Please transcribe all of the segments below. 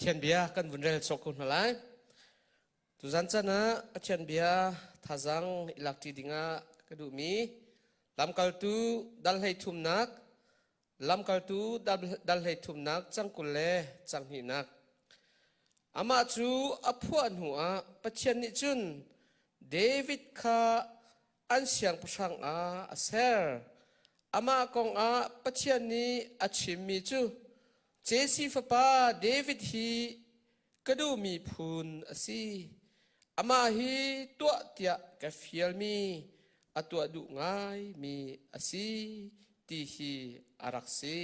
thiên bia kan vun rel sok kun halai tu zan chana thiên bia thazang ilakti dinga kadu mi lam kal tu dal hei thum nak lam kal tu dal hei thum nak chang kulle chang hi nak ama chu aphuan hua pathian ni chun David kha an siang pasang a aser ama kong a pathian ni achim mi chu Jesse fapa David hi kadu mi phun asi ama hi tua tia ka fiel mi atua du ngai mi asi ti hi araksi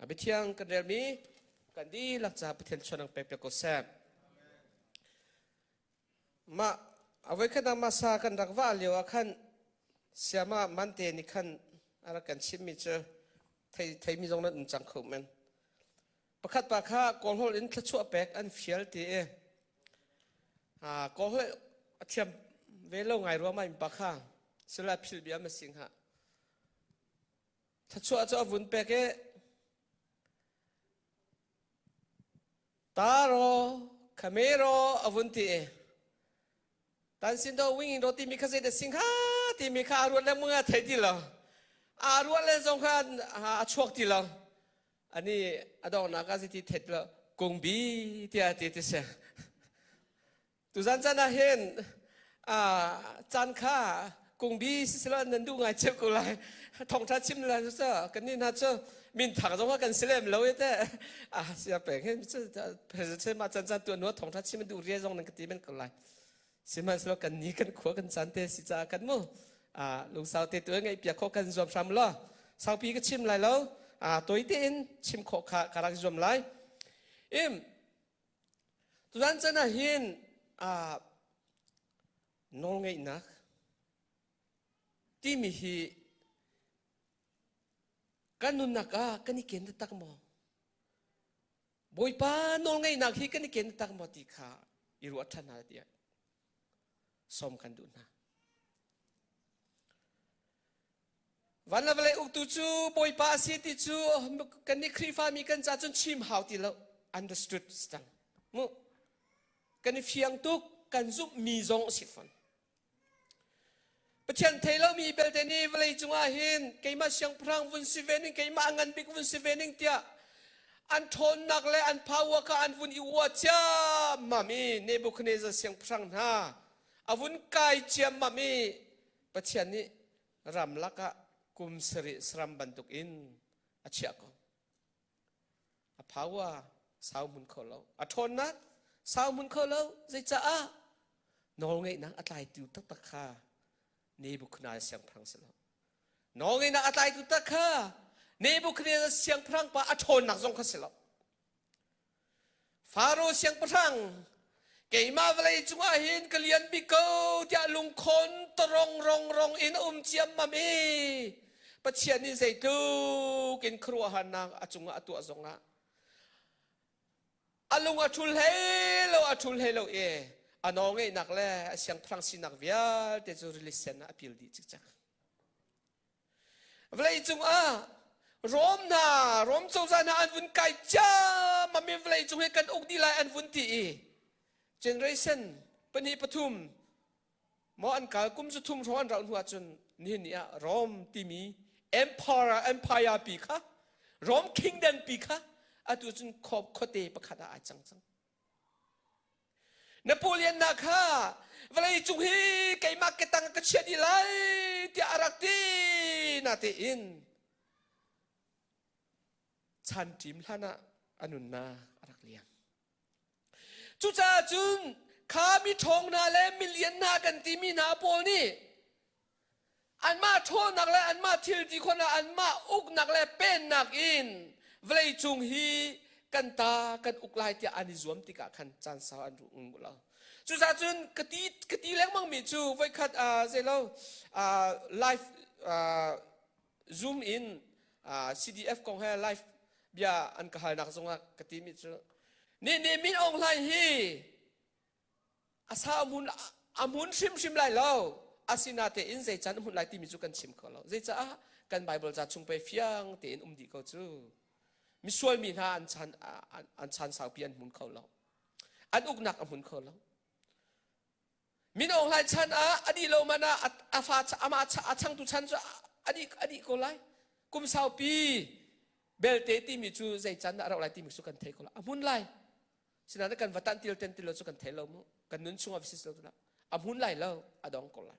abithiang kadel mi kandi lakcha pathian chonang pe ko sap ma awai khana ma sa kan rakwa lewa khan siama mante ni khan ara kan chimmi che thai mi jong na chang khom men pakhat pa kha kol hol in thla chu pek an fial ti e kol hol athiam velo ngai ro mai pa kha sela phil bia ma sing ha thla chu a vun pek e taro kamero avun ti e tan sin do wing do ti mi kha se de sing ha ti mi kha ru le mua thai ti lo ru le jong kha a chok ti lo ani adong na ka si ti thet lo kong bi ti a ti ti se tu zan zan a hen chan kha kong bi si se lo nan du ngai che ko lai thong tha chim la so kan ni na cho min thang jong kan selem lo e te sia pe he che ma chan chan tu no thong tha chim du rie jong nan ka ti men ko lai si man slo kan ni kan khwa kan chan te si cha kan mo lung sao te tu ngai pia kho kan zom sam lo sao pi ka chim lai lo tối tin chim khổ khả năng zoom lại im tu dan chân là hiền nol ngay nak ti mi hi kanun naka kani ken tak mo boy pa nol ngay nak hi kani ken tak mo ti kha iru athana dia som kan du naวันละเวลาอุตุจูบอยปาสิติจูกันนี่ครีฟ้ามีกันจ้าจนชิมหาวติแล้ว understood สังมุกันนี่เฟียงตุกกันซุบมีจงสิฟันประเทศไทยเรามีเบลเตนี่เวลาจุงอาหินเกี่ยมาเสียงพรังวุ้นสิเวนิงเกี่ยมางันบิกวุ้นสิเวนิงเตียอันทนนักและอันพาวกอันวุ้นอิวจ้ามามีเนบุคเนซเสียงพรังนะอาวุ้นกายเจียมมามีประเทศนี้รำลักะกุมสริสรัมบันทุกอินอาเชียกอาภาวะสาวมุนเขาเราอาทนนักสาวมุนเขาเราใจจ้านองไงนักอัตไลติวตักตะคาเนบุคนาเสียงพรังสลานองไงนักอัตไลติวตักคาเนบุคนาเสียงพรังปะอาทนนักจงขสลาฟาโรเสียงพรังเกี่ยมาเวลาจุงอาหินกเลียนบิโกที่ลุงคนตรองอินเจียมมามีปัจเจียนี่ใจดูกินครัวหันนักอาจุงอาตัวจงอาลุงอาทุลเฮโลน้องไอ้นักแล่เสียงพลังสินักวิาเตจูริลิเซนอพิลดีจักเวลาจุงรอมโจซานาอันวุนไก่จ้ามามีเวลาจุงให้กันอกดีไลอันวุนตีgeneration ปนิปทุมมออันกากุมสุทุมร้อนเราหัวจนนี่รอมที่มี empire ปีค่ะรอม kingdom ปีค่ะอาตุจนขอบขดเตะประคดาจังนโปเลียนนักค่ะเวลาจุงฮีไก่มาเกตังกระเชียดีไลที่อารักตีนาเตอินชันจิมลานะอนุนาอารักเลียงจุจ้าจุนข้ามีทองนาและมิเลียนนากันที่มีนาโปนี่อันมาโทษนักและอันมาทิลจีคนละอันมาอุกนักและเป็นนักอินเวลาจุงฮีกันตากันอุกลายที่อันนิซวมติกะขันจันสาวอันรุ่งบุลาจุจ้าจุนกตีเล็กมังมีจูไว้คัดเซลล์ไลฟ์ซูมอินCDF กองให้ไลฟ์เบียอันกะหายนักสงฆ์กตีมีจูนี่มินออนไลน์ฮีอาสามุนชิมไล่เราอาศินาเตอินใจจันมุนไล่ที่มีจุกันชิมเขาเราใจจ้ากันไบเบิลจะชุงไปเฟียงเตอินดีเขาจู มิส่วนมีนาอันชันสาวเปียนมุนเขาเราอันอุกนักอันมุนเขาเรามินองไลชันอดีโลมานาอาฟาอามาอาชังตุชันอดีก็ไลกุมสาวปีเบลเตติมิจูใจจันเราไลติมิสุกันเทก็ละอามุนไลฉะนั้นกันวัตันติลเตนติลสุกันเทเรามุกันนุนช่วงอวิสิสเราละอามุนไลเราอดองก็ไล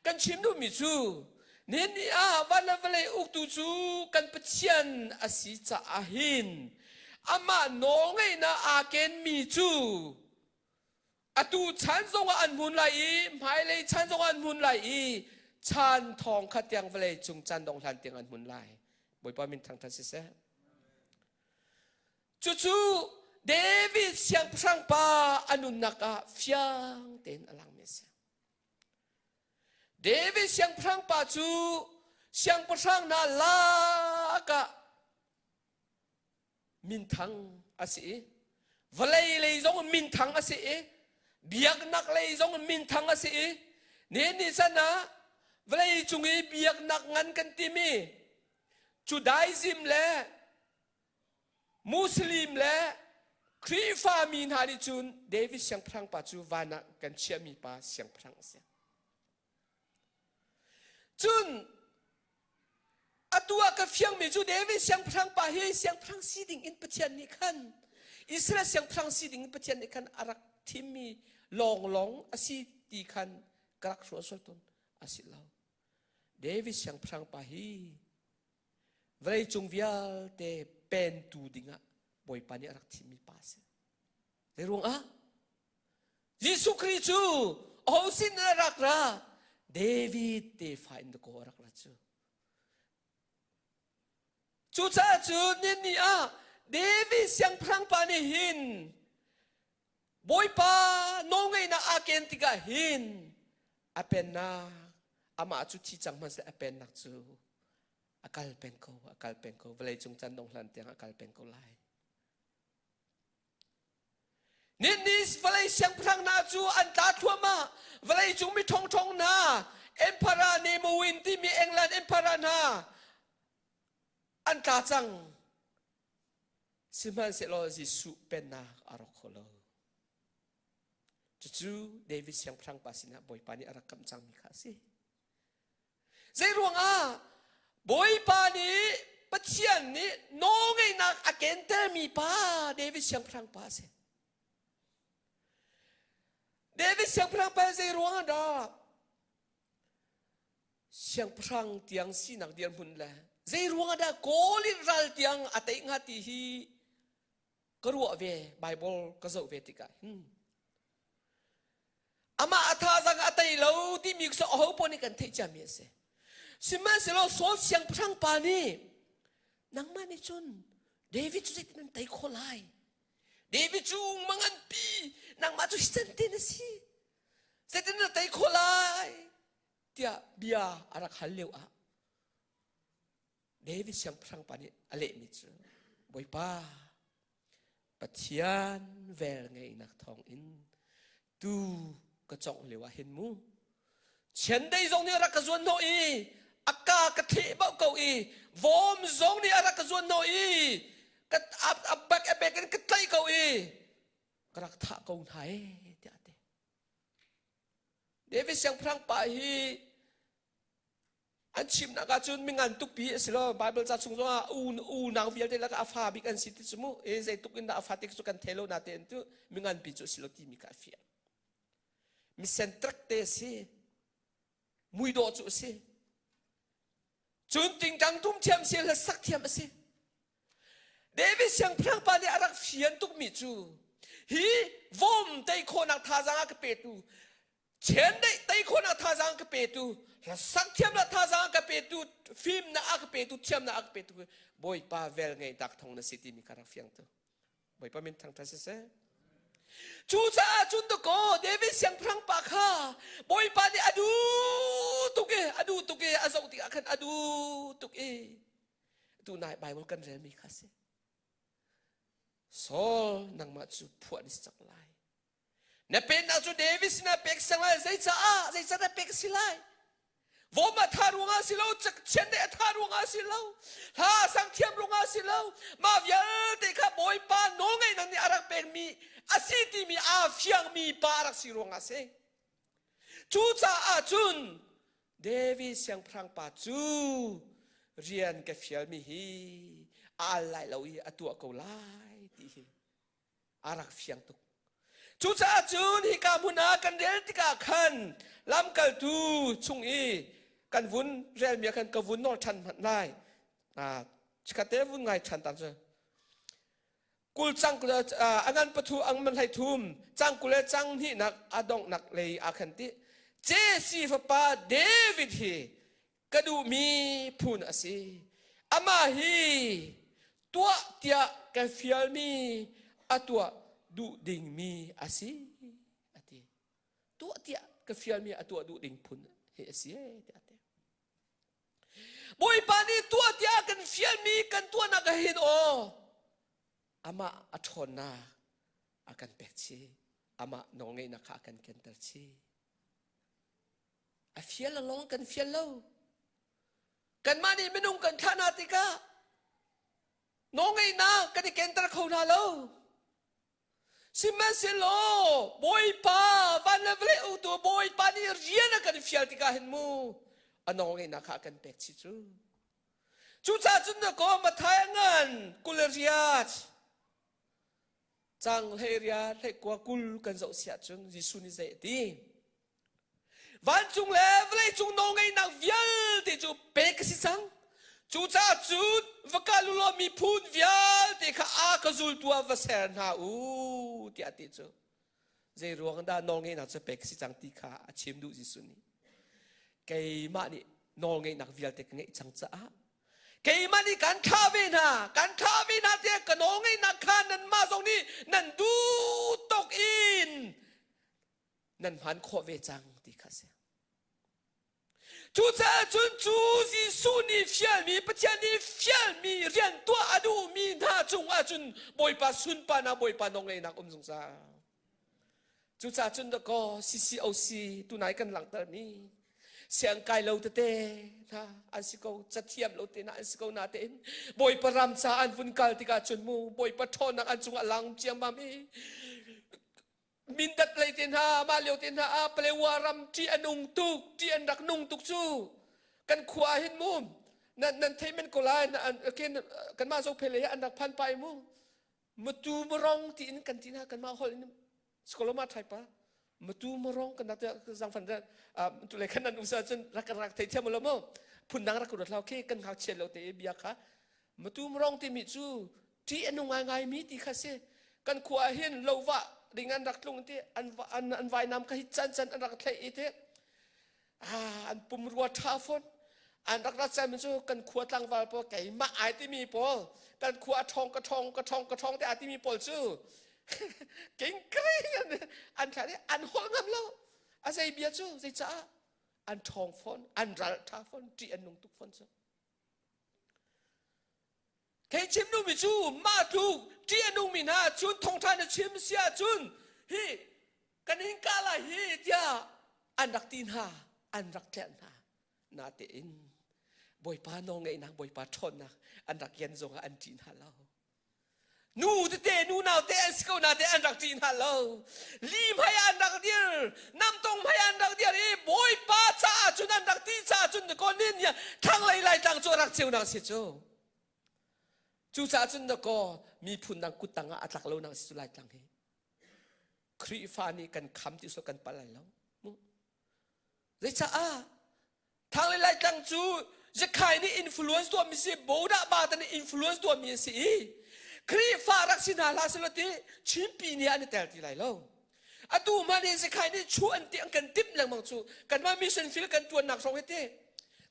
กันชิมดูมิจูเนนี่วันละวันเลยอุกตูจูกันปะเชียนอาศิจะอาหินอามาโนงไงนะอาเกนมิจูอตูฉันทรงอันมุนไหลหมายเลยฉันทรงอันมุนไหลฉันทองขัดยังเลยจุงจันดองทันเตียงอันมุนไหลบ่อยป้ามินทางทัศน์เสียจู่ๆเดวิดเสียงพระปาอนุนักฟียงเต็นอลังเมสเดวิดเสียงพระปาจู่เสียงพระนาลากะมินทังอาศัยเลยจงมินทังอาศัยเบียกนักเลยจงมินทังอาศัยเนี่ยนี่ซะนะเวลาจุงเบียกนักงันกันที่มีจูดาอิซึมและมุสลิมและคริฟามินฮาริจุนเดวิดเสียงพรังปัจจุบันกันเชื่อมีป้าเสียงพรังเสียจุนอตัวกับเฟียงมีจูเดวิดเสียงพรังป้าเฮเสียงพรังสีดิ่งอินปัจจัยนี้ขันอิสราเอลเสียงพรังสีดิ่งอินปัจจัยนี้ขันอารักที่มีลองอาศิตีขันกรักรัวสุดตนอาศิลาวเดวิดเสียงพรังป้าเฮเวลาจงวิลเตเป็นตูดิงะบ่อยปานี่รักที่มีป้าเสียในรวงยิสุคริสต์โอ้สินรักระเดวิดเตฟายน์ดโกรักระจูจ้าจูนี่เดวิดเสียงพรังป้านี่หินบ่อยป้าน้องไงนะอาเกนติกาหินอาเป็นนาอามาจุดที่จังมันเสียอาเป็นนักจูอากาศเป็นเขาเวลาจงจันดงหลันเตียงอากาศเป็นเขาไล่นิดนี้เวลาเสียงพรังนาจูอันตาทั่วมาเวลาจงมีทองนาเอ็มพาราเนมูวินที่มีเอ็งแลนด์เอ็มพารานาอันตาจังสิมันเสลอจิสุเป็นนาอารคโลจู่เดวิดเสียงพรังภาษินะบ่อยปานี่อารักกำจังมีข้าสิใจรวงบ่อยปานี่ปัจเจียนนี่น้องไงนักอาเกนเตอร์มีป้าเดวิดเสียงพรังภาษิเดวิดเสียงพรังภาษิรวงดาเสียงพรังเตียงสีนักเดียนหุ่นแหละใจรวงดาโกลิรัลเตียงอัตย์งาติฮีกรัวเวไบเบิลก็จะเวติกาอามาอัฐาจังอัตย์เราที่มีก็เอาปนิกันเทจามีเสสิมันสิเราสอนเสียงพรังปานี่นังมันนี่จนเดวิดจุดที่นั่นไตโคไลเดวิดจูงมังอันปีนังมาจุดที่นั่นเตนสิเสร็จนั่นไตโคไลเดียเบียอารักฮัลเลวเดวิดเสียงพรังปานี่อเลมิจูบ่อยป้าปัจเจียนเวลไงนักทองอินตูก็จ้องเลวะเห็นมูเช่นได้ทรงนี่รักกจวนโนอีอากาศกระเทเบาเกาอีวอมทรงนี่รักกจวนโนอีกัดอับแบกกันกัดไตเกาอีกรักท่าเกาไทยเดียดเดวิดเสียงพรังปาฮีอันชิมนักจุนมีงานตุกปีสิโลไบเบิลจะชงว่าอูนางวิลเดลักอาฟาบิกันสิทิสมุใจตุกินดาอาฟาติกสุกันเทโลนาเตนตุมีงานปีจุสิโลที่มีกาฟีมีเซนทรักเตสิมุยโดจุสิจุนจริงจังทุ่มเทียมเสียและสักเทียมสิเดวิดเสียงพรังปานี่อารักเฟียนตุกมิจูฮีวอมไตโคนักทาจังกเปตูเช่นได้ไตโคนักทาจังกเปตูและสักเทียมนักทาจังกเปตูฟิล์มนักเปตูเทียมนักเปตูบ่อยป้าเวลไงดักทองในสิทธิมีการเฟียงตัวบ่อยป้ามินทางทัศน์เสจูจ้าจุนตะโกเดวิดเสียงพรังปากข้าบ่อยป้านี่อดูตุกอาสงติอาคันอดูตุกดูนายไบเบิลกันเรียนมีข้าสิโซลนังมาจูพวดนิสักไลเนี่ยเป็นนักจูเดวิดนะเป็กสังไลใจจ้าได้เป็กสิไล วมาทารุงอาสิเลาจะเช่นเดทารุงอาสิเลาฮาสังเทียมรุงอาสิเลามาเยอะแต่ข้าบอยปานน้องไงนั่นนี่อารักเป็นมีอาศิติมีอาเฟียงมีปารักสิรุงอาเซจูจ่าอาจุนเดวิเสียงพรังปาจูเรียนกับเฟียมีฮีอะไรเราอีอตัวกูไล่ที่อารักเฟียงตุกจูจ่าอาจุนฮิกามุนากันเดลติกาขันลำกัลตูชุงอีกันวุ้นเรียลเมียกันกวุ้นนอชันมันได้ชิคาเตวุ้นไงชันตันเจกุลจังกุลอันนั้นปะทูอังมันไหทุมจังกุลจังที่นักอดองนักเลยอาคันติเจสีฟปาเดวิดฮีกระดูมีพูนอสีอามาฮีตัวเตียแกฟิลมีอตัวดูดิ่งมีอสีอติตัวเตียแกฟิลมีอตัวดูดิ่งพูนเฮสีเตะบอยปานีตัวเตียกันฟิลมีกันตัวนักเห็นโออามาอัทอนนาอากันเป็ดชีอามาน้องไงนักอากันเกันเตอร์ชีอาฟิลลองกันฟิลโลกันมานี่ไม่นุ่งกันขานาติกาน้องไงนะกันเกันเตอร์เขานาโลสิมันสิโลบอยปาวันเลเวลอุตัวบอยปานี่เรียนกันฟิลติกาเห็นมูอันน้องไงนักอากันเป็ดชีจูจ่าจุนก็มาทายงานกุลเรียชจังเฮียให้กว่ากุลกันจะเสียจนยิสุนิเจดีวันจุงเลวเลยจุงน้องไงนักวิลที่จูเปกสิจังจูจ่าจุดวกาลุโลมีพูดวิลที่ข้าอากจุลตัววเสร์นาอูที่อาทิตย์จูเจรวงด้านน้องไงนักจะเปกสิจังที่ข้าชิมดูยิสุนีเกี่ยมานี่น้องไงนักวิลที่ไงจังจ้าเกี่ยมันนี่การท้าวินาเด็กก็น้องไอ้นักขันนั่นมาตรงนี้นั่นดูตกอินนั่นพันโคเวจังที่ข้าเสียจูจ่าจุนจูสิสุนีฟิลมีปัจจัยนี้ฟิลมีเรียนตัวอดูมีหน้าจุงอาจุนบอยปัสสุนปานาบอยปานน้องไอ้นักสงสารจูจ่าจุนตะก็ซีโอซีตัวไหนกันหลังตอนนี้เสียงไก่เราเตะนะอันสิเขาจะเทียมเราเตะนะอันสิเขาหน้าเตะบอยปรำซาอันฝุ่นกัลติกาจนมูบอยปะทอนักอันจุงอลังเจียมมามีมินดัดเลยเตนะมาเลียวเตนะเปลวารำที่อันนุ่งตุกที่อันรักนุ่งตุกจูกันขวาเห็นมุมนั่นเทมันก็ไล่นั่นกันมาโซเพลยอันรักพันไปมุมมาตูมร้องที่อินกันที่นะกันมาฮอลอินสกอลมาไทยปะมาดูมร้องกันนักสังฟันได้ตุเลขันนั้นอุตส่าห์จนรักเทียมมาแล้วพุ่นนังรักกุดเราแค่กันเขาเชี่ยวเราเตะเบียค่ะมาดูมร้องที่มิจูที่อันนุ่งง่ายมีที่ข้าเสียกันขวาเห็นเราว่าdengan rak lung ti an vai nam ka hi chan an rak thlei i te an pum ruwa tha phon an rak ra chan chu kan khua tlang wal po kai ma ai ti mi pol kan khua thong ka thong te a ti mi pol chu king kai an kha ni an hol ngam lo a sei bia chu sei cha an thong phon an ral tha phon ti an nung tuk phon chu cái chim nu mi chu ma tu chia nu mi na chun thong than na chim sia chun hi kan hin ka la hi tia an rak tin ha an rak tlen ha na te in boy pa no ngai na boy pa thon na an rak yen zong an tin ha lo nu te nu naw te an sko na te an rak tin ha lo li mai an rak dir nam tong mai an rak dir e boy pa cha chun an rak ti cha chun ko nin ya thang lai tang chu rak chiu na si chuจูจ่าจุนตะก็มีพุนนังกุตังอัตลักเรานังสิจุไลตังเฮครีฟานีกันคำที่สุกันปะไหลแล้วมุเรจ่าทางไลตังจูจะใครนี่อินฟลูเอนซ์ตัวมีสิโบดาบาตันอินฟลูเอนซ์ตัวมีสิครีฟารักสินาลาสลติชิมปีนี้อันนี้แต่ที่ไหลแล้วอะตูมาเนี่ยจะใครนี่ชวนเตียงกันติบแรงมังจูกันมามิชชันฟิลกันตัวหนักสองเฮติ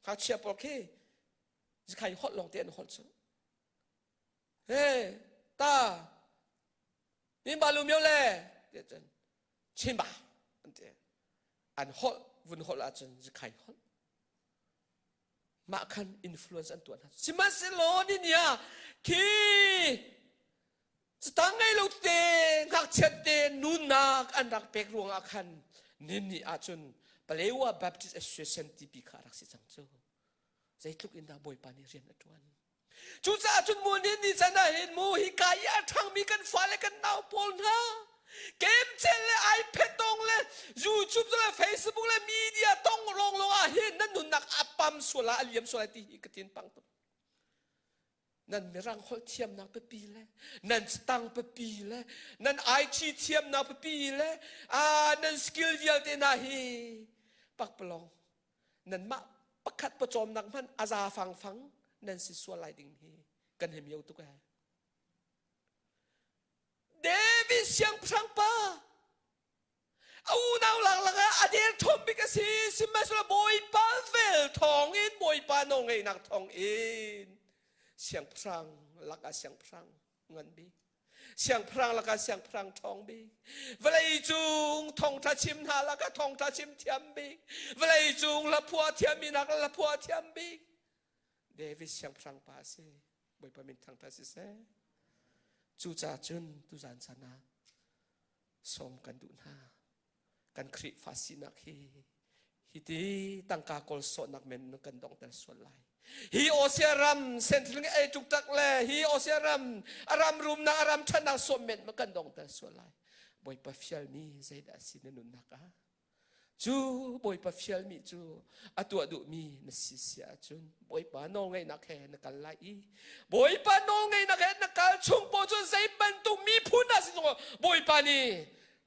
เขาเชียร์โอเคจะใครฮอตลงเตียนฮอตจูเฮ้ตามีบาลูเมียวเลยเดี๋ยวจันชิมบาอันเดียอันฮอลวุ่นฮอลอาจจะจะใครฮอลมาคันอินฟลูเอนซ์อันตัวนั้นชิมันสิโลนี่เนี่ยคีจะตั้งไงลูกเตงหักเช็ดเตนูนักอันรักเป็กรวงอาคันนี่อาจจะ Palewa Baptist Association TP kharak si changcho zaitluk inda boy pani rian atwan chu cha chun munin ni chana hin mu hi kaya thang mi kan fale kan naw pol na game chen le iPad tong le YouTube le Facebook le media tong long long a hin nan nun nak apam sula aliam sula ti katin pang to nan mirang hol thiam nak pe pi le nan stang pe pi le nan IT thiam nak pe pi le nan skill vial te na hi pak pelong nan ma pakat pachom nak man aza fang nan si swalai ding hi kan hem yau tu ka David siang prang pa au nau lang lang adel thom bi ka si masula boy pa vel thong in boy pa no ngai nak thong in siang prang laka siang prang ngan bi siang prang laka siang prang thong bi velai chung thong tha chim na laka thong tha chim thiam bi velai chung la phua thiam mi nak la phua thiam bi David siang prang pa se boy pa min thang tha si se chu cha chun tu zan sana som kan du na kan khri fasinak hi ti tangka kol so nak men kan dong tel so lai hi osiaram sentling ai tuk tak le hi osiaram aram rum na aram thana so men kan dong tel so lai boy pa fial mi zaida sinun naka chu boy pa fial mi chu atu adu mi na sisia chun boy pa no ngai nak he na kal lai boy pa no ngai nak he na kal chung po chu zai ban tu mi phun na sin boy pa ni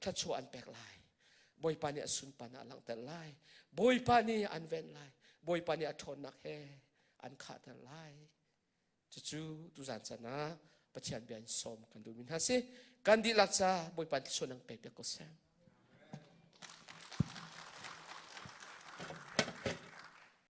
tha chu an pek lai boy pa ni asun pa na lang tel lai boy pa ni an ven lai boy pa ni athon nak he an kha tel lai chu tu zan chana pachian bian som kan du min ha se kan di laksa boy pa ti sonang pe pe ko sam